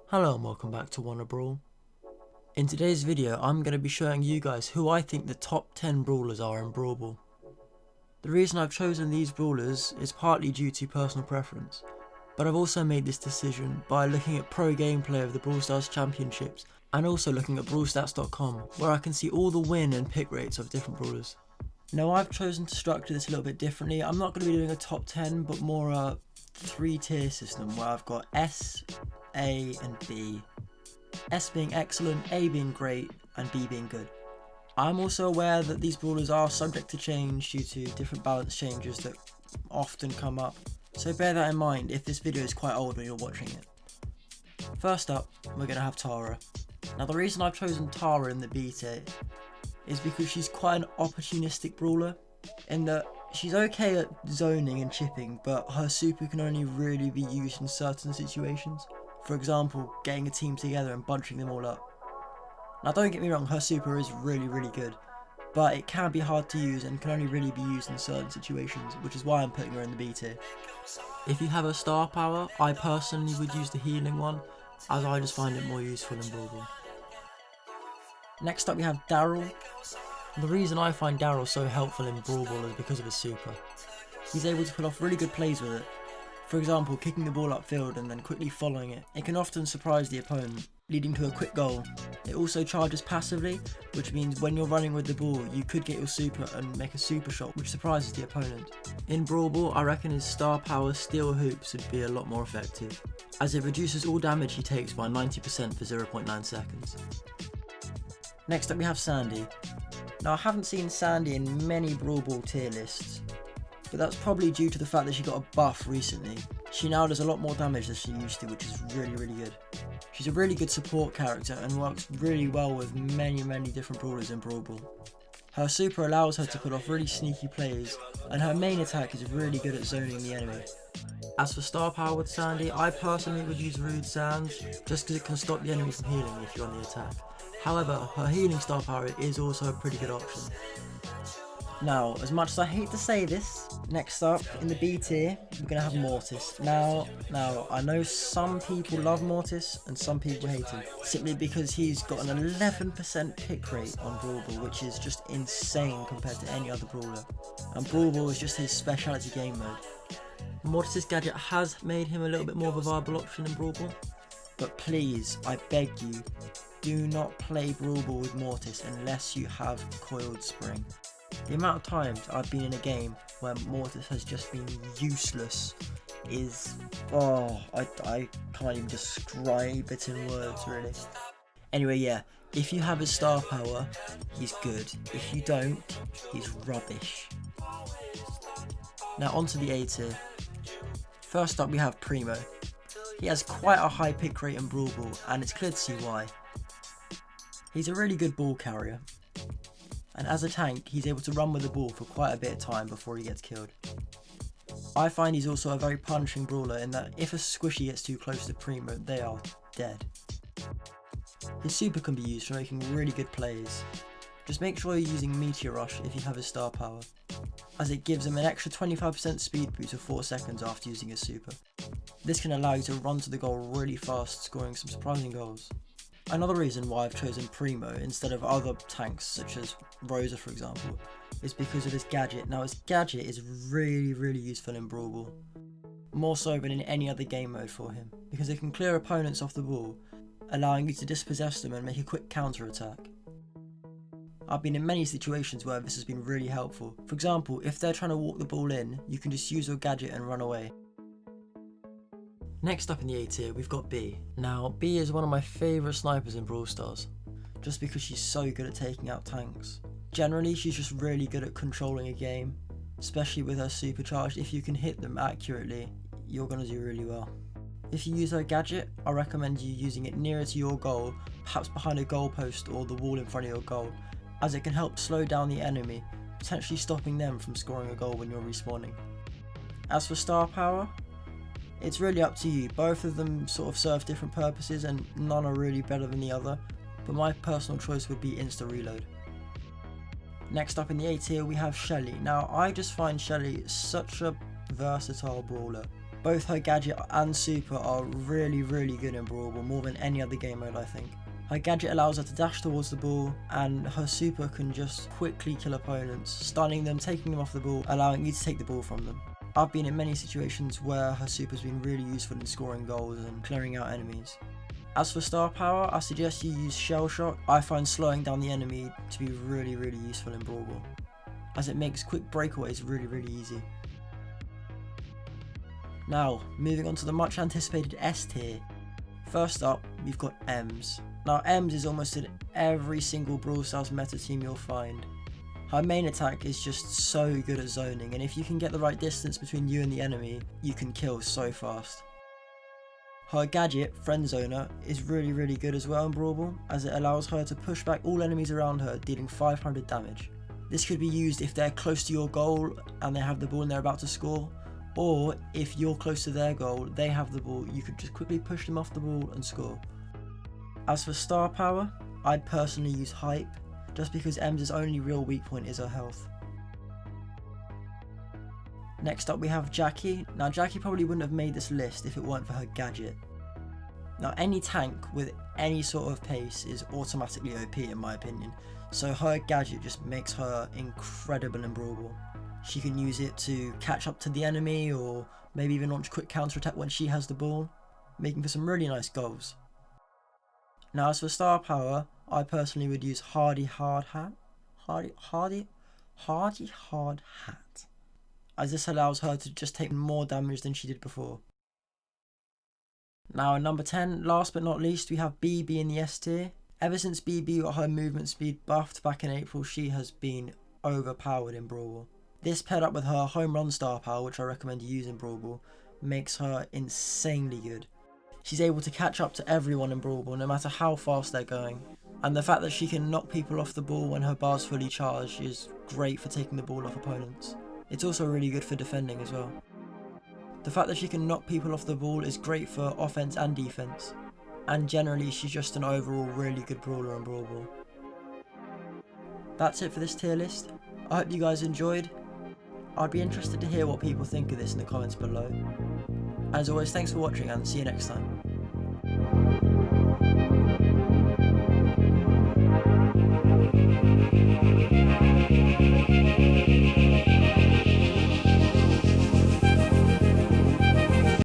Hello and welcome back to Wanna Brawl. In today's video I'm going to be showing you guys who I think the top 10 brawlers are in Brawl Ball. The reason I've chosen these brawlers is partly due to personal preference, but I've also made this decision by looking at pro gameplay of the Brawl Stars championships and also looking at brawlstats.com, where I can see all the win and pick rates of different brawlers. Now I've chosen to structure this a little bit differently. I'm not going to be doing a top 10 but more a 3-tier system where I've got S, A and B. S being excellent, A being great and B being good. I'm also aware that these brawlers are subject to change due to different balance changes that often come up, so bear that in mind if this video is quite old when you're watching it. First up, we're going to have Tara. Now the reason I've chosen Tara in the B tier is because she's quite an opportunistic brawler, in that she's okay at zoning and chipping, but her super can only really be used in certain situations. For example, getting a team together and bunching them all up. Now don't get me wrong, her super is really good, but it can be hard to use and can only really be used in certain situations, which is why I'm putting her in the B tier. If you have a star power, I personally would use the healing one, as I just find it more useful in Brawl Ball. Next up we have Daryl. The reason I find Daryl so helpful in Brawl Ball is because of his super. He's able to pull off really good plays with it. For example, kicking the ball upfield and then quickly following it. It can often surprise the opponent, leading to a quick goal. It also charges passively, which means when you're running with the ball, you could get your super and make a super shot, which surprises the opponent. In Brawl Ball, I reckon his star power Steel Hoops would be a lot more effective, as it reduces all damage he takes by 90% for 0.9 seconds. Next up we have Sandy. Now I haven't seen Sandy in many Brawl Ball tier lists, but that's probably due to the fact that she got a buff recently. She now does a lot more damage than she used to, which is really good. She's a really good support character and works really well with many different brawlers in Brawl Ball. Her super allows her to pull off really sneaky plays, and her main attack is really good at zoning the enemy. As for star power with Sandy, I personally would use Rude Sands, just because it can stop the enemy from healing if you're on the attack. However, her healing star power is also a pretty good option. Now, as much as I hate to say this, next up in the B tier, we're going to have Mortis. Now, I know some people love Mortis and some people hate him, simply because he's got an 11% pick rate on Brawl Ball, which is just insane compared to any other brawler. And Brawl Ball is just his speciality game mode. Mortis' gadget has made him a little bit more of a viable option in Brawl Ball, but please, I beg you, do not play Brawl Ball with Mortis unless you have Coiled Spring. The amount of times I've been in a game where Mortis has just been useless is, I can't even describe it in words really. Anyway, yeah, if you have his star power, he's good. If you don't, he's rubbish. Now onto the A tier. First up we have Primo. He has quite a high pick rate in Brawl Ball, and it's clear to see why. He's a really good ball carrier, and as a tank he's able to run with the ball for quite a bit of time before he gets killed. I find he's also a very punishing brawler in that if a squishy gets too close to Primo, they are dead. His super can be used for making really good plays. Just make sure you're using Meteor Rush if you have his star power, as it gives him an extra 25% speed boost for 4 seconds after using his super. This can allow you to run to the goal really fast, scoring some surprising goals. Another reason why I've chosen Primo instead of other tanks such as Rosa for example, is because of his gadget. Now his gadget is really useful in Brawl Ball, more so than in any other game mode for him, because it can clear opponents off the ball, allowing you to dispossess them and make a quick counter attack. I've been in many situations where this has been really helpful. For example, if they're trying to walk the ball in, you can just use your gadget and run away. Next up in the A tier, we've got B. Now, B is one of my favourite snipers in Brawl Stars, just because she's so good at taking out tanks. Generally, she's just really good at controlling a game, especially with her supercharged. If you can hit them accurately, you're going to do really well. If you use her gadget, I recommend you using it nearer to your goal, perhaps behind a goalpost or the wall in front of your goal, as it can help slow down the enemy, potentially stopping them from scoring a goal when you're respawning. As for star power, it's really up to you. Both of them sort of serve different purposes and none are really better than the other, but my personal choice would be Insta Reload. Next up in the A tier we have Shelly. Now I just find Shelly such a versatile brawler. Both her gadget and super are really good in Brawl Ball, more than any other game mode I think. Her gadget allows her to dash towards the ball, and her super can just quickly kill opponents, stunning them, taking them off the ball, allowing you to take the ball from them. I've been in many situations where her super's been really useful in scoring goals and clearing out enemies. As for star power, I suggest you use Shell Shock. I find slowing down the enemy to be really useful in Brawl Ball, as it makes quick breakaways really easy. Now, moving on to the much anticipated S tier. First up, we've got Ems. Now Ems is almost in every single Brawl Stars meta team you'll find. Her main attack is just so good at zoning, and if you can get the right distance between you and the enemy, you can kill so fast. Her gadget, Friend Zoner, is really good as well in Brawl Ball, as it allows her to push back all enemies around her, dealing 500 damage. This could be used if they're close to your goal and they have the ball and they're about to score, or if you're close to their goal, they have the ball, you could just quickly push them off the ball and score. As for star power, I'd personally use Hype, just because Ems' only real weak point is her health. Next up we have Jackie. Now Jackie probably wouldn't have made this list if it weren't for her gadget. Now any tank with any sort of pace is automatically OP in my opinion, so her gadget just makes her incredible in Brawl Ball. She can use it to catch up to the enemy, or maybe even launch a quick counter attack when she has the ball, making for some really nice goals. Now as for star power, I personally would use Hardy Hard Hat, as this allows her to just take more damage than she did before. Now at number 10, last but not least, we have BB in the S tier. Ever since BB got her movement speed buffed back in April, she has been overpowered in Brawl Ball. This paired up with her home run star power, which I recommend you use in Brawl Ball, makes her insanely good. She's able to catch up to everyone in Brawl Ball, no matter how fast they're going. And the fact that she can knock people off the ball when her bar's fully charged is great for taking the ball off opponents. It's also really good for defending as well. The fact that she can knock people off the ball is great for offense and defense. And generally she's just an overall really good brawler in Brawl Ball. That's it for this tier list. I hope you guys enjoyed. I'd be interested to hear what people think of this in the comments below. As always, thanks for watching and see you next time.